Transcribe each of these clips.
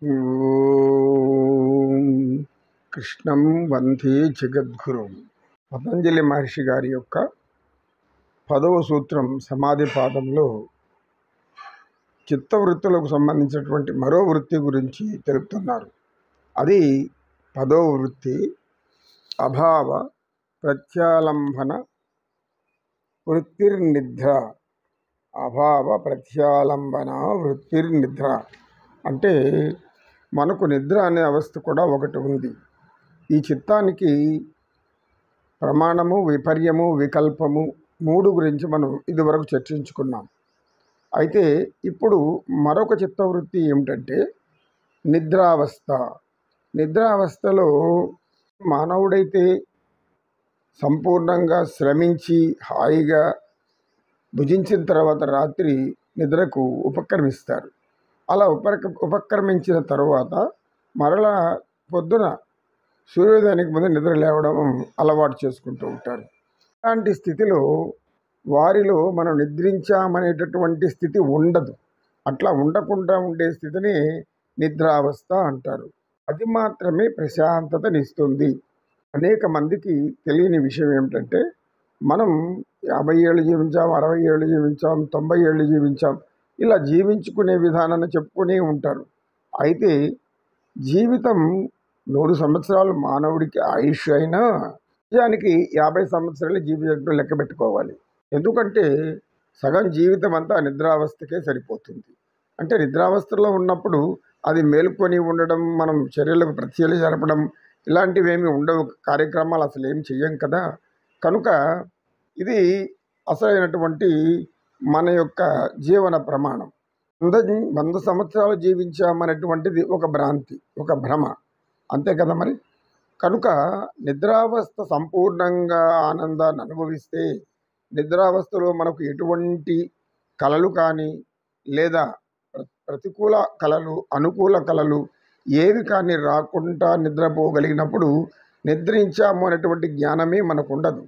ఓం కృష్ణం వందే జగద్గురుం. పతంజలి మహర్షి గారి యొక్క 10వ సూత్రం సమాధి పాదంలో చిత్తవృత్తులకు సంబంధించినటువంటి మరో వృత్తి గురించి తెలుపుతున్నారు. అది 10వ వృత్తి అభావ ప్రత్యాలంబన వృత్తిర్నిద్ర. అభావ ప్రత్యాలంబన వృత్తిర్నిద్ర అంటే మనకు నిద్ర అనే అవస్థ కూడా ఒకటి ఉంది. ఈ చిత్తానికి ప్రమాణము, విపర్యము, వికల్పము 3 గురించి మనం ఇదివరకు చర్చించుకున్నాం. అయితే ఇప్పుడు మరొక చిత్తవృత్తి ఏమిటంటే నిద్రావస్థ. నిద్రావస్థలో మానవుడైతే సంపూర్ణంగా శ్రమించి హాయిగా భుజించిన తర్వాత రాత్రి నిద్రకు ఉపక్రమిస్తారు. అలా ఉపక్రమించిన తర్వాత మరలా పొద్దున సూర్యోదయానికి ముందు నిద్ర లేవడం అలవాటు చేసుకుంటూ ఉంటారు. అలాంటి స్థితిలో వారిలో మనం నిద్రించామనేటటువంటి స్థితి ఉండదు. అట్లా ఉండకుండా ఉండే స్థితిని నిద్రావస్థ అంటారు. అది మాత్రమే ప్రశాంతతనిస్తుంది. అనేక మందికి తెలియని విషయం ఏమిటంటే మనం 50 ఏళ్ళు జీవించాం, 60 ఏళ్ళు జీవించాం, 90 ఏళ్ళు జీవించాం, ఇలా జీవించుకునే విధానాన్ని చెప్పుకునే ఉంటారు. అయితే జీవితం 100 సంవత్సరాలు మానవుడికి ఆయుష్ అయినా నిజానికి 50 సంవత్సరాలు జీవించడం లెక్క పెట్టుకోవాలి. ఎందుకంటే సగం జీవితం అంతా నిద్రావస్థకే సరిపోతుంది. అంటే నిద్రావస్థలో ఉన్నప్పుడు అది మేలుకొని ఉండడం, మనం చర్యలకు ప్రతిచర్య జరపడం ఇలాంటివేమీ ఉండవు. కార్యక్రమాలు అసలు ఏం చెయ్యం కదా. కనుక ఇది అసలైనటువంటి మన యొక్క జీవన ప్రమాణం. 100 సంవత్సరాలు జీవించామనేటువంటిది ఒక భ్రాంతి, ఒక భ్రమ, అంతే కదా మరి. కనుక నిద్రావస్థ సంపూర్ణంగా ఆనందాన్ని అనుభవిస్తే నిద్రావస్థలో మనకు ఎటువంటి కలలు కానీ లేదా ప్రతికూల కలలు, అనుకూల కలలు ఏవి కానీ రాకుండా నిద్రపోగలిగినప్పుడు నిద్రించాము అనేటువంటి జ్ఞానమే మనకు ఉండదు.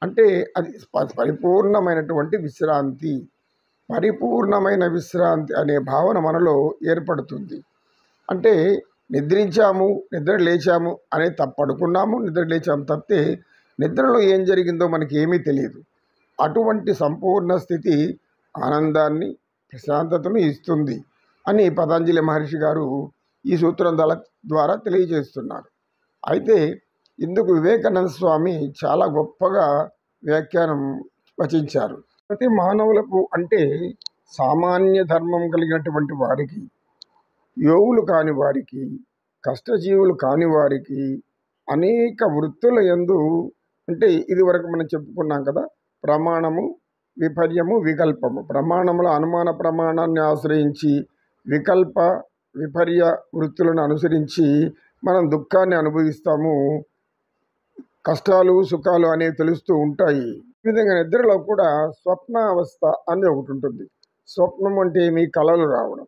అంటే అది పరిపూర్ణమైనటువంటి విశ్రాంతి, పరిపూర్ణమైన విశ్రాంతి అనే భావన మనలో ఏర్పడుతుంది. అంటే నిద్రించాము, నిద్ర లేచాము అనే పడుకున్నాము, నిద్ర లేచాము తప్పితే నిద్రలో ఏం జరిగిందో మనకి ఏమీ తెలియదు. అటువంటి సంపూర్ణ స్థితి ఆనందాన్ని, ప్రశాంతతను ఇస్తుంది అని పతంజలి మహర్షి గారు ఈ సూత్రం ద్వారా తెలియజేస్తున్నారు. అయితే ఇందుకు వివేకానంద స్వామి చాలా గొప్పగా వ్యాఖ్యానం వచించారు. ప్రతి మానవులకు అంటే సామాన్య ధర్మం కలిగినటువంటి వారికి, యోగులు కాని వారికి, కష్టజీవులు కాని వారికి అనేక వృత్తుల యందు అంటే ఇదివరకు మనం చెప్పుకున్నాం కదా, ప్రమాణము, విపర్యము, వికల్పము. ప్రమాణముల అనుమాన ప్రమాణాన్ని ఆశ్రయించి వికల్ప విపర్య వృత్తులను అనుసరించి మనం దుఃఖాన్ని అనుభవిస్తాము. కష్టాలు, సుఖాలు అనేవి తెలుస్తూ ఉంటాయి. ఈ విధంగా నిద్రలో కూడా స్వప్నావస్థ అనేది ఒకటి ఉంటుంది. స్వప్నం అంటే ఏమి? కలలు రావడం.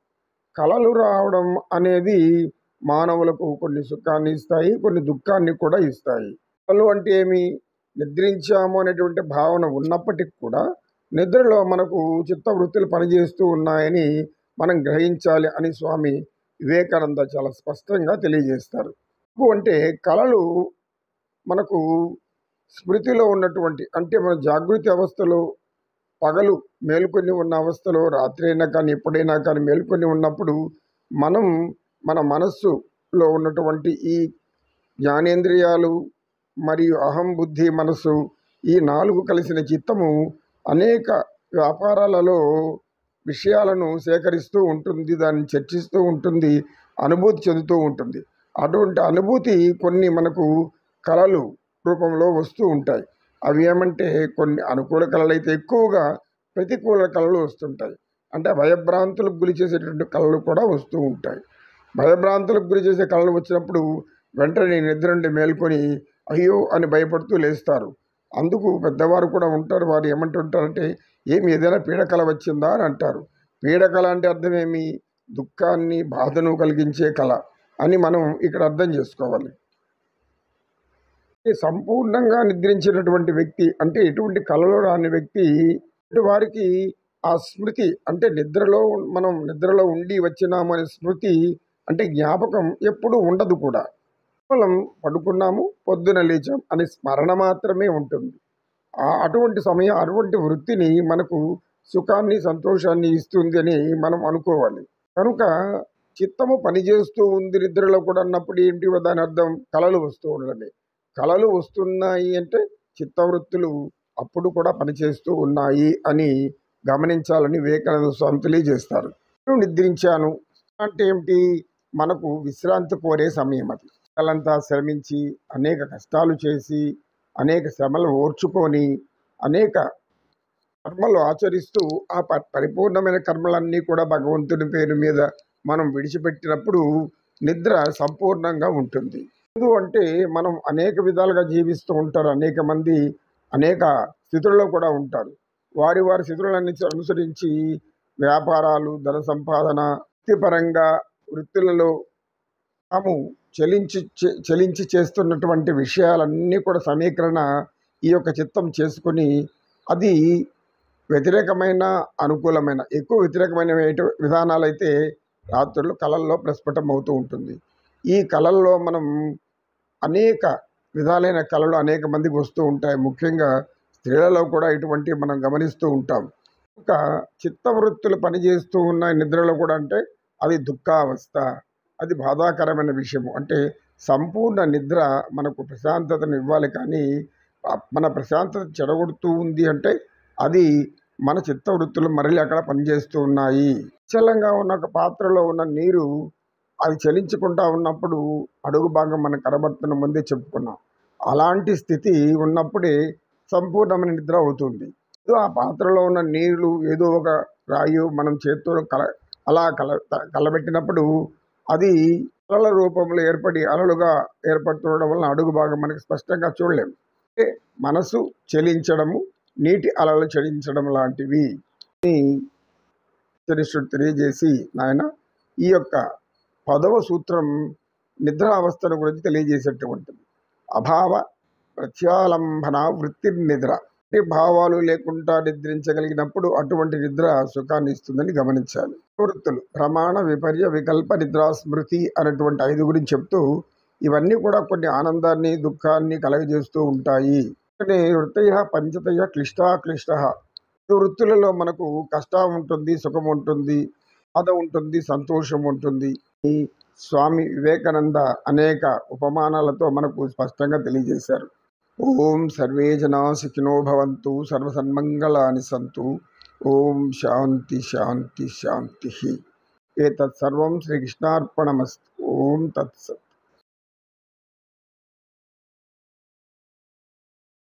కలలు రావడం అనేది మానవులకు కొన్ని సుఖాన్ని ఇస్తాయి, కొన్ని దుఃఖాన్ని కూడా ఇస్తాయి. కలలు అంటే ఏమి? నిద్రించాము అనేటువంటి భావన ఉన్నప్పటికీ కూడా నిద్రలో మనకు చిత్తవృత్తులు పనిచేస్తూ ఉన్నాయని మనం గ్రహించాలి అని స్వామి వివేకానంద చాలా స్పష్టంగా తెలియజేస్తారు. అంటే కలలు మనకు స్మృతిలో ఉన్నటువంటి, అంటే మన జాగృతి అవస్థలో పగలు మేలుకొని ఉన్న అవస్థలో రాత్రి అయినా కానీ ఎప్పుడైనా కానీ మేలుకొని ఉన్నప్పుడు మనం మన మనస్సులో ఉన్నటువంటి ఈ జ్ఞానేంద్రియాలు మరియు అహం, బుద్ధి, మనస్సు ఈ 4 కలిసిన చిత్తము అనేక వ్యాపారాలలో విషయాలను సేకరిస్తూ ఉంటుంది, దాన్ని చర్చిస్తూ ఉంటుంది, అనుభూతి చెందుతూ ఉంటుంది. అటువంటి అనుభూతి కొన్ని మనకు కళలు రూపంలో వస్తూ ఉంటాయి. అవి ఏమంటే కొన్ని అనుకూల కళలు అయితే ఎక్కువగా ప్రతికూల కళలు వస్తుంటాయి. అంటే భయభ్రాంతులకు గురి చేసేటువంటి కళలు కూడా వస్తూ ఉంటాయి. భయభ్రాంతులకు గురి చేసే కళలు వచ్చినప్పుడు వెంటనే నిద్ర నుండి మేల్కొని అయ్యో అని భయపడుతూ లేస్తారు. అందుకు పెద్దవారు కూడా ఉంటారు. వారు ఏమంటుంటారంటే ఏమి ఏదైనా పీడకల వచ్చిందా అని అంటారు. పీడకల అంటే అర్థమేమి? దుఃఖాన్ని, బాధను కలిగించే కళ అని మనం ఇక్కడ అర్థం చేసుకోవాలి. సంపూర్ణంగా నిద్రించినటువంటి వ్యక్తి అంటే ఎటువంటి కలలో రాని వ్యక్తి వారికి ఆ స్మృతి అంటే మనం నిద్రలో ఉండి వచ్చినామనే స్మృతి అంటే జ్ఞాపకం ఎప్పుడూ ఉండదు కూడా. కేవలం పడుకున్నాము, పొద్దున లేచాం అనే స్మరణ మాత్రమే ఉంటుంది. అటువంటి సమయం, అటువంటి వృత్తిని మనకు సుఖాన్ని, సంతోషాన్ని ఇస్తుంది అని మనం అనుకోవాలి. కనుక చిత్తము పనిచేస్తూ ఉంది నిద్రలో కూడా అన్నప్పుడు ఏంటి దాని అర్థం? కలలు వస్తూ ఉండడమే. కలలు వస్తున్నాయి అంటే చిత్తవృత్తులు అప్పుడు కూడా పనిచేస్తూ ఉన్నాయి అని గమనించాలని వివేకానంద స్వామి తెలియజేస్తారు. నేను నిద్రించాను అంటే ఏమిటి? మనకు విశ్రాంతి కోరే సమయం అది. పగలంతా శ్రమించి, అనేక కష్టాలు చేసి, అనేక శ్రమలు ఓర్చుకొని, అనేక కర్మలు ఆచరిస్తూ ఆ పరిపూర్ణమైన కర్మలన్నీ కూడా భగవంతుని పేరు మీద మనం విడిచిపెట్టినప్పుడు నిద్ర సంపూర్ణంగా ఉంటుంది. లేదు అంటే మనం అనేక విధాలుగా జీవిస్తూ ఉంటారు. అనేక మంది అనేక స్థితుల్లో కూడా ఉంటారు. వారి వారి స్థితులన్నీ అనుసరించి వ్యాపారాలు, ధన సంపాదన, వృత్తిపరంగా వృత్తులలో తాము చలించి చేస్తున్నటువంటి విషయాలన్నీ కూడా సమీకరణ ఈ యొక్క చిత్తం చేసుకొని అది వ్యతిరేకమైన, అనుకూలమైన, ఎక్కువ వ్యతిరేకమైన విధానాలైతే రాత్రులు కళల్లో ప్రస్ఫుటం అవుతూ ఉంటుంది. ఈ కళల్లో మనం అనేక విధాలైన కళలు అనేక మందికి వస్తూ ఉంటాయి. ముఖ్యంగా స్త్రీలలో కూడా ఇటువంటివి మనం గమనిస్తూ ఉంటాం. ఒక చిత్తవృత్తులు పనిచేస్తూ ఉన్న నిద్రలో కూడా అంటే అది దుఃఖావస్థ, అది బాధాకరమైన విషయము. అంటే సంపూర్ణ నిద్ర మనకు ప్రశాంతతను ఇవ్వాలి, కానీ మన ప్రశాంతత చెడగొడుతూ ఉంది అంటే అది మన చిత్తవృత్తులు మరలి అక్కడ పనిచేస్తూ ఉన్నాయి. నిశ్చలంగా ఉన్న ఒక పాత్రలో ఉన్న నీరు అది చలించుకుంటా ఉన్నప్పుడు అడుగు భాగం మనకు కనబడుతున్న ముందే చెప్పుకున్నాం. అలాంటి స్థితి ఉన్నప్పుడే సంపూర్ణమైన నిద్ర అవుతుంది. ఏదో ఆ పాత్రలో ఉన్న నీళ్లు ఏదో ఒక రాయి మనం చేత్తో అలా కలబెట్టినప్పుడు అది అలల రూపంలో ఏర్పడి అలలుగా ఏర్పడుతుండడం వలన అడుగు భాగం మనకి స్పష్టంగా చూడలేము. అంటే మనసు చలించడము, నీటి అలలు చలించడం లాంటివి చరిష్ఠుడు తెలియజేసి, నాయన ఈ యొక్క 10వ సూత్రం నిద్రావస్థను గురించి తెలియజేసేటువంటిది. అభావ ప్రత్యాలంబన వృత్తి నిద్ర. అంటే భావాలు లేకుండా నిద్రించగలిగినప్పుడు అటువంటి నిద్ర సుఖాన్ని ఇస్తుందని గమనించాలి. వృత్తులు ప్రమాణ, విపర్య, వికల్ప, నిద్రా, స్మృతి అనేటువంటి 5 గురించి చెప్తూ ఇవన్నీ కూడా కొన్ని ఆనందాన్ని, దుఃఖాన్ని కలగజేస్తూ ఉంటాయి. వృత్తయ పంచతయ క్లిష్ట. వృత్తులలో మనకు కష్టం ఉంటుంది, సుఖం ఉంటుంది, బాధ ఉంటుంది, సంతోషం ఉంటుంది. ఈ స్వామి వివేకానంద అనేక ఉపమానాలతో మనకు స్పష్టంగా తెలియజేశారు. ఓం సర్వే జనా సుఖినో భవంతు, సర్వసన్మంగళాని సంతు. ఓం శాంతి శాంతి శాంతి. ఏతత్ సర్వం శ్రీకృష్ణార్పణమస్తు. ఓం తత్సత్.